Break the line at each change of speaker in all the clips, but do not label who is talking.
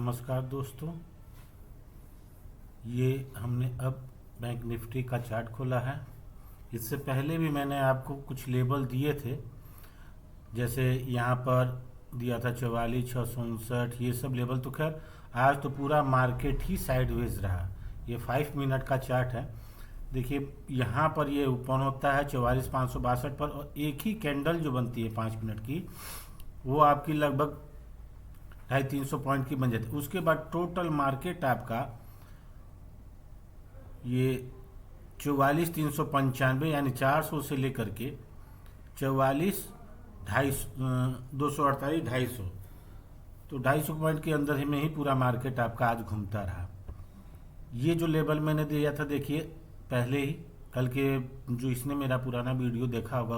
नमस्कार दोस्तों। ये हमने अब बैंक निफ्टी का चार्ट खोला है। इससे पहले भी मैंने आपको कुछ लेबल दिए थे, जैसे यहाँ पर दिया था 44,659, ये सब लेबल। तो खैर आज तो पूरा मार्केट ही साइडवेज रहा। ये 5 मिनट का चार्ट है। देखिए यहाँ पर ये ओपन होता है 44,562 पर, और एक ही कैंडल जो बनती है 5 मिनट की, वो आपकी लगभग 250-300 पॉइंट की बन जाती है। उसके बाद टोटल मार्केट आपका ये 44,395 यानी 400 से लेकर के 248 तो 250 पॉइंट के अंदर ही में ही पूरा मार्केट आपका आज घूमता रहा। ये जो लेवल मैंने दिया था, देखिए पहले ही कल के जो इसने मेरा पुराना वीडियो देखा होगा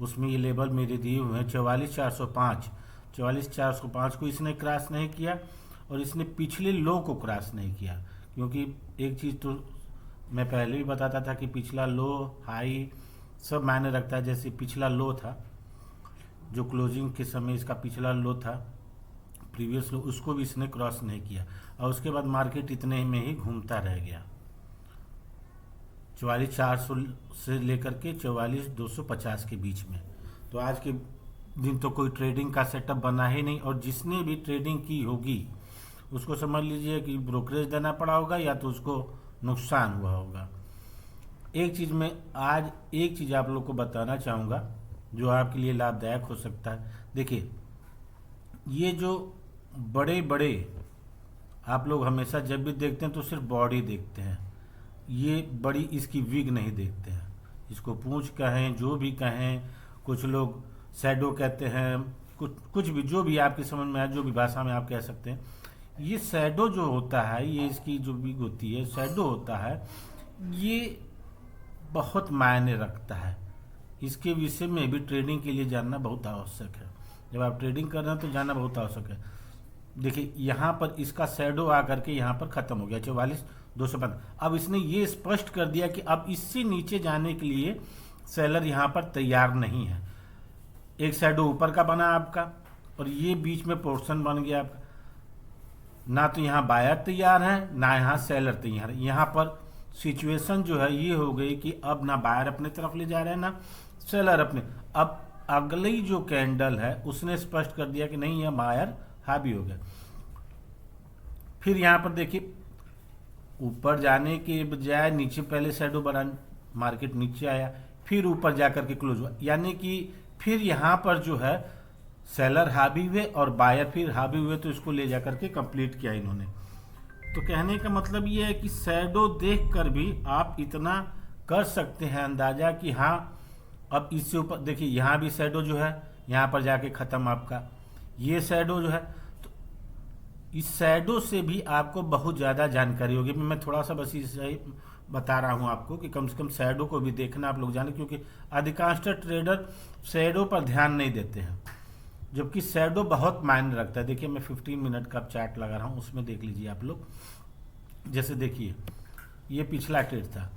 उसमें ये लेवल मेरे दिए हुए हैं 44,405 को इसने क्रॉस नहीं किया, और इसने पिछले लो को क्रॉस नहीं किया। क्योंकि एक चीज़ तो मैं पहले भी बताता था कि पिछला लो हाई सब मायने रखता है। जैसे पिछला लो था, जो क्लोजिंग के समय इसका पिछला लो था, प्रीवियस लो, उसको भी इसने क्रॉस नहीं किया, और उसके बाद मार्केट इतने में ही घूमता रह गया 44,400 से लेकर के 44,250 के बीच में। तो आज के दिन तो कोई ट्रेडिंग का सेटअप बना ही नहीं, और जिसने भी ट्रेडिंग की होगी उसको समझ लीजिए कि ब्रोकरेज देना पड़ा होगा या तो उसको नुकसान हुआ होगा। एक चीज़ आप लोग को बताना चाहूँगा जो आपके लिए लाभदायक हो सकता है। देखिए ये जो बड़े बड़े आप लोग हमेशा जब भी देखते हैं तो सिर्फ बॉडी देखते हैं, ये बड़ी इसकी विग नहीं देखते हैं। इसको पूंछ कहें, जो भी कहें, कुछ लोग शैडो कहते हैं, कुछ भी, जो भी आपकी समझ में आए, जो भी भाषा में आप कह सकते हैं। ये शैडो जो होता है, ये इसकी जो विग होती है, शैडो होता है, ये बहुत मायने रखता है। इसके विषय में भी ट्रेडिंग के लिए जानना बहुत आवश्यक है। जब आप ट्रेडिंग कर रहे हैं तो जानना बहुत आवश्यक है। देखिए यहाँ पर इसका शैडो आकर के यहाँ पर ख़त्म हो गया 44,215। अब इसने ये स्पष्ट कर दिया कि अब इससे नीचे जाने के लिए सेलर यहाँ पर तैयार नहीं है। एक शैडो ऊपर का बना आपका, और ये बीच में पोर्शन बन गया आपका। ना तो यहाँ बायर तैयार है, ना यहाँ सेलर तैयार है। यहाँ पर सिचुएशन जो है ये हो गई कि अब ना बायर अपने तरफ ले जा रहे हैं, ना सेलर अपने। अब अगली जो कैंडल है उसने स्पष्ट कर दिया कि नहीं, यह बायर हावी हो गया। फिर यहाँ पर देखिए ऊपर जाने के बजाय नीचे पहले शैडो बना, मार्केट नीचे आया, फिर ऊपर जाकर के क्लोज हुआ। यानी कि फिर यहाँ पर जो है सेलर हावी हुए और बायर फिर हावी हुए, तो इसको ले जाकर के कंप्लीट किया इन्होंने। तो कहने का मतलब ये है कि शैडो देख कर भी आप इतना कर सकते हैं अंदाजा कि हाँ अब इससे ऊपर देखिए यहाँ भी शैडो जो है यहाँ पर जाके ख़त्म आपका। ये शैडो जो है, तो इस शैडो से भी आपको बहुत ज़्यादा जानकारी होगी। मैं थोड़ा सा बस इसे बता रहा हूँ आपको कि कम से कम शैडो को भी देखना आप लोग जाने, क्योंकि अधिकांश ट्रेडर शैडो पर ध्यान नहीं देते हैं, जबकि शैडो बहुत मायने रखता है। देखिए मैं 15 मिनट का चार्ट लगा रहा हूँ, उसमें देख लीजिए आप लोग। जैसे देखिए ये पिछला ट्रेड था,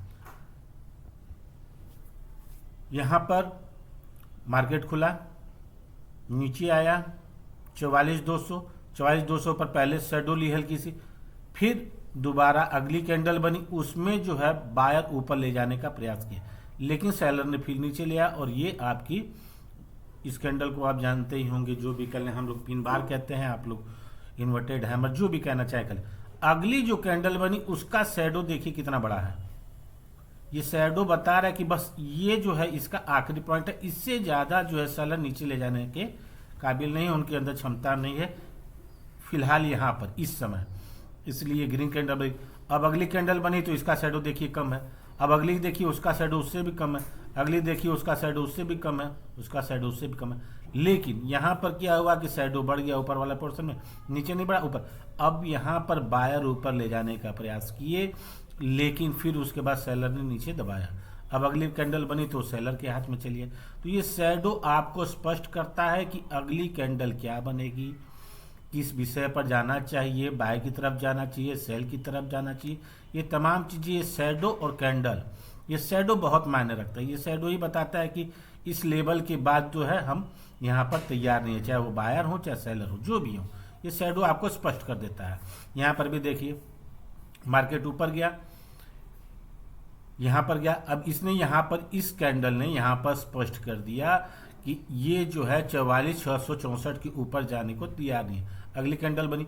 यहाँ पर मार्केट खुला, नीचे आया 44,200 पर पहले शैडो ली हल्की सी, फिर दोबारा अगली कैंडल बनी, उसमें जो है बायर ऊपर ले जाने का प्रयास किया, लेकिन सेलर ने फिर नीचे लिया। और ये आपकी इस कैंडल को आप जानते ही होंगे, जो भी करें हम लोग पिन बार कहते हैं, आप लोग इन्वर्टेड हैमर, जो भी कहना चाहे करें। अगली जो कैंडल बनी उसका शैडो देखिए कितना बड़ा है। ये शैडो बता रहा है कि बस ये जो है इसका आखिरी पॉइंट है, इससे ज़्यादा जो है सेलर नीचे ले जाने के काबिल नहीं है, उनके अंदर क्षमता नहीं है फिलहाल यहाँ पर इस समय। इसलिए ग्रीन कैंडल बनी। अब अगली कैंडल बनी तो इसका शैडो देखिए कम है। अब अगली देखिए उसका शैडो उससे भी कम है, अगली देखिए उसका शैडो उससे भी कम है, उसका शैडो उससे भी कम है। लेकिन यहाँ पर क्या हुआ कि शैडो बढ़ गया ऊपर वाला पोर्शन में, नीचे नहीं बढ़ा, ऊपर। अब यहाँ पर बायर ऊपर ले जाने का प्रयास किए, लेकिन फिर उसके बाद सेलर ने नीचे दबाया। अब अगली कैंडल बनी तो सेलर के हाथ में चलिए। तो ये शैडो आपको स्पष्ट करता है कि अगली कैंडल क्या बनेगी, किस विषय पर जाना चाहिए, बाय की तरफ जाना चाहिए, सेल की तरफ जाना चाहिए। ये तमाम चीज़ें, ये शैडो और कैंडल, ये शैडो बहुत मायने रखता है। ये शैडो ही बताता है कि इस लेवल के बाद जो है हम यहाँ पर तैयार नहीं है, चाहे वो बायर हो चाहे सेलर हो, जो भी हो। ये शैडो आपको स्पष्ट कर देता है। यहाँ पर भी देखिए मार्केट ऊपर गया, यहाँ पर गया, अब इसने यहाँ पर इस कैंडल ने यहाँ पर स्पष्ट कर दिया कि ये जो है 44,664 के ऊपर जाने को तैयार नहीं है। अगली कैंडल बनी,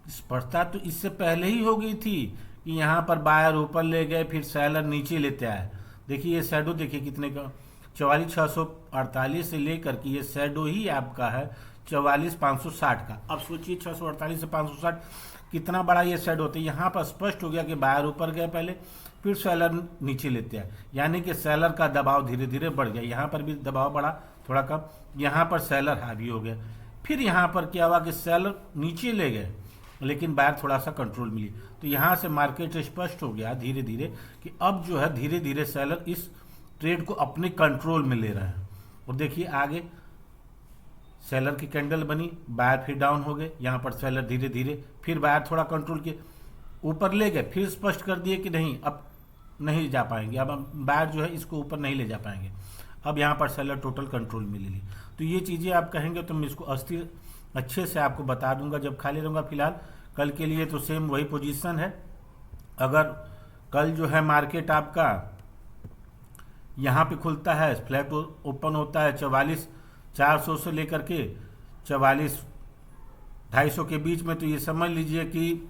स्पष्टता तो इससे पहले ही हो गई थी कि यहाँ पर बायर ऊपर ले गए, फिर सेलर नीचे लेते आए। देखिए ये शैडो देखिए कितने का, 44,648 से लेकर के ये शैडो ही आपका है 44,560 का। अब सोचिए 648 से 560 कितना बड़ा ये शैडो होता है। यहाँ पर स्पष्ट हो गया कि बायर ऊपर गए पहले, फिर सेलर नीचे लेते हैं, यानी कि सेलर का दबाव धीरे धीरे बढ़ गया। यहाँ पर भी दबाव बढ़ा थोड़ा कम, यहाँ पर सेलर हावी हो गया। फिर यहाँ पर क्या हुआ कि सेलर नीचे ले गए लेकिन बायर थोड़ा सा कंट्रोल मिली, तो यहाँ से मार्केट स्पष्ट हो गया धीरे धीरे कि अब जो है धीरे धीरे सेलर इस ट्रेड को अपने कंट्रोल में ले रहे हैं। और देखिए आगे सेलर की कैंडल बनी, बायर फिर डाउन हो गए, यहाँ पर सेलर धीरे धीरे फिर बायर थोड़ा कंट्रोल किए, ऊपर ले गए, फिर स्पष्ट कर दिए कि नहीं अब नहीं जा पाएंगे, अब बायर जो है इसको ऊपर नहीं ले जा पाएंगे। अब यहाँ पर सेलर टोटल कंट्रोल में ले ली। तो ये चीज़ें आप कहेंगे तो मैं इसको अस्थिर अच्छे से आपको बता दूंगा जब खाली रहूँगा। फिलहाल कल के लिए तो सेम वही पोजीशन है। अगर कल जो है मार्केट आपका यहाँ पे खुलता है, फ्लैट ओपन होता है 44,400 से लेकर के 44,250 के बीच में, तो ये समझ लीजिए कि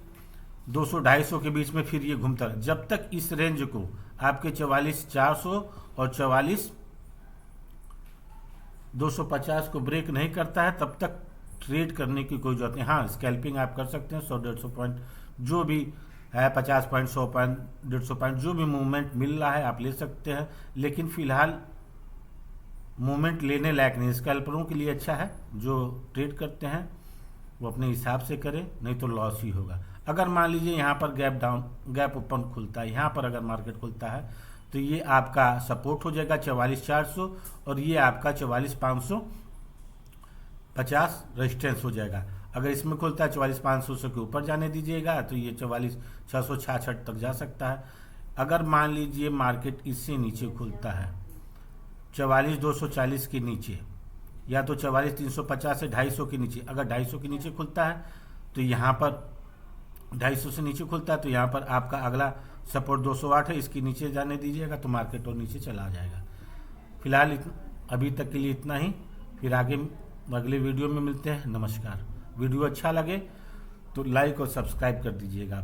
200-250 के बीच में फिर ये घूमता है। जब तक इस रेंज को आपके 44,400 और 44,250 को ब्रेक नहीं करता है तब तक ट्रेड करने की कोई जरूरत नहीं। हाँ, स्कैल्पिंग आप कर सकते हैं 100-150 पॉइंट जो भी है, 50 पॉइंट, 100 पॉइंट, 150 पॉइंट, जो भी मूवमेंट मिल रहा है आप ले सकते हैं, लेकिन फिलहाल मूवमेंट लेने लायक नहीं। स्कैल्परों के लिए अच्छा है, जो ट्रेड करते हैं वो अपने हिसाब से करें, नहीं तो लॉस ही होगा। अगर मान लीजिए यहाँ पर गैप ओपन खुलता है, यहाँ पर अगर मार्केट खुलता है तो ये आपका सपोर्ट हो जाएगा 44,400 और ये आपका 44,550 रेजिस्टेंस हो जाएगा। अगर इसमें खुलता है 44,500 से के ऊपर जाने दीजिएगा तो ये 44,666 तक जा सकता है। अगर मान लीजिए मार्केट इससे नीचे खुलता है 44,240 के नीचे, या तो 44,350 से 250 के नीचे, अगर 250 के नीचे खुलता है तो यहाँ पर 250 से नीचे खुलता है तो यहाँ पर आपका अगला सपोर्ट 208 है, इसके नीचे जाने दीजिएगा तो मार्केट और नीचे चला जाएगा। फिलहाल अभी तक के लिए इतना ही, फिर आगे अगले वीडियो में मिलते हैं। नमस्कार। वीडियो अच्छा लगे तो लाइक और सब्सक्राइब कर दीजिएगा।